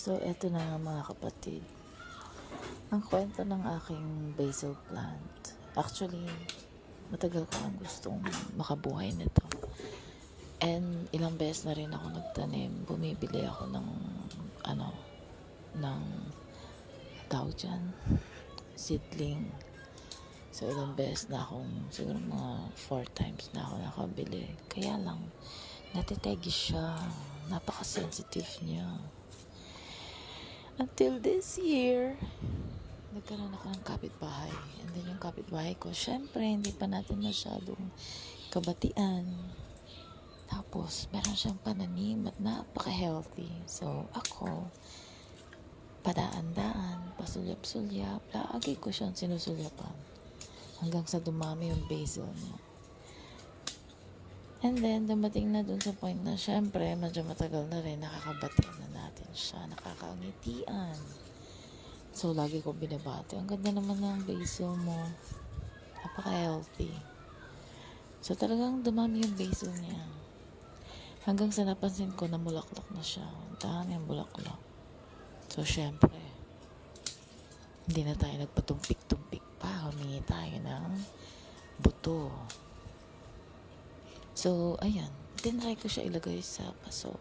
So, eto na nga mga kapatid. Ang kwento ng aking basil plant. Actually, matagal ko nang gustong makabuhay nito. And ilang beses na rin ako nagtanim. Bumibili ako ng tawag dyan, seedling. So, ilang beses na akong, siguro mga 4 times na ako nakabili. Kaya lang, natitegi siya. Napaka-sensitive niya. Until this year, nagkaroon ako ng kapitbahay. And then yung kapitbahay ko, syempre, hindi pa natin masyadong kabatian. Tapos, meron siyang pananim at napaka-healthy. So, ako, padaan-daan, pasulyap-sulyap, lagi ko siyang sinusulyapan. Hanggang sa dumami yung basil niya. And then, dumating na dun sa point na, syempre, medyo matagal na rin, nakakabatian na natin siya, nakakangitian. So, lagi ko binabati. Ang ganda naman ng basil mo. Napaka-healthy. So, talagang dumami yung basil niya. Hanggang sa napansin ko na mulaklak na siya. Ang dami ang bulaklak. So, syempre, hindi na tayo nagpatumpik-tumpik pa. Humingi tayo ng buto. So, ayan. Tinry ko siya ilagay sa paso.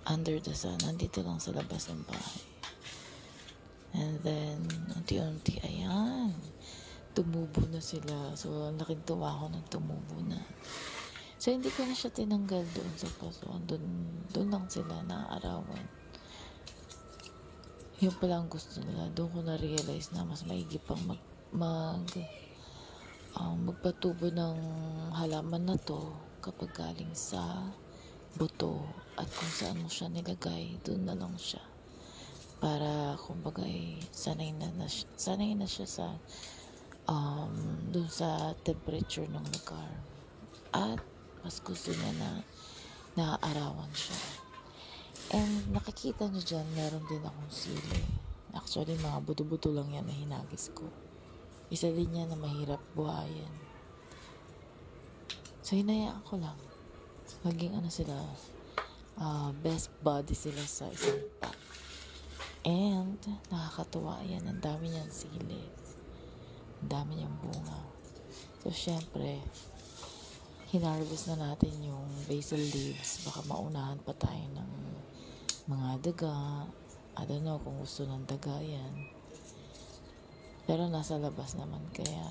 Under the sun. Nandito lang sa labas ng bahay. And then, unti-unti, ayan. Tumubo na sila. So, laking tuwa ako nang tumubo na. So, hindi ko na siya tinanggal doon sa paso. Doon lang sila naaarawan. Yun pala ang gusto nila. Doon ko na-realize na mas maigi pang magpatubo ng halaman na to kapag galing sa buto at kung saan mo siya nilagay, doon na lang siya para kumbaga sanay na siya sa doon sa temperature ng lugar at mas gusto niya na naaarawan siya. And nakikita niyo dyan, meron din akong sili. Actually, mga buto-buto lang yan na hinagis ko. Isa din yan na mahirap buhayin. So, hinayaan ko lang. Maging sila, best buddy sila sa isang pot. And, nakakatuwa yan. Ang dami niyang sili. Ang dami niyang bunga. So, syempre, hinarvest na natin yung basil leaves. Baka maunahan pa tayo ng mga daga. I don't know kung gusto ng daga yan. Pero nasa labas naman, kaya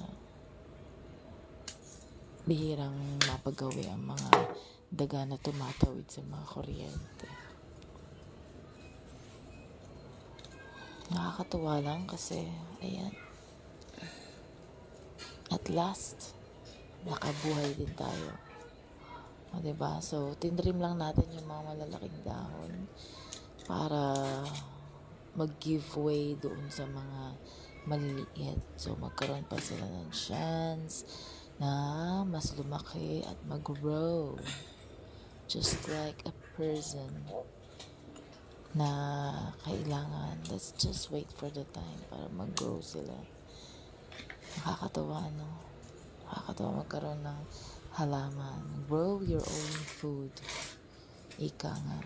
bihirang mapagawi ang mga daga na tumatawid sa mga kuryente. Nakakatuwa lang kasi, ayan, at last, nakabuhay din tayo. O, diba? So, tinrim lang natin yung mga malalaking dahon para mag-give way doon sa mga maliliit. So, magkaroon pa sila ng chance na mas lumaki at mag-grow. Just like a person na kailangan. Let's just wait for the time para mag-grow sila. Nakakatawa, no? Nakakatawa magkaroon ng halaman. Grow your own food. Ika nga.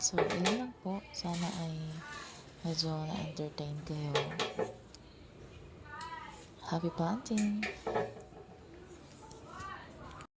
So, ayun lang po. Sana ay medyo na-entertain kayo. Happy planting!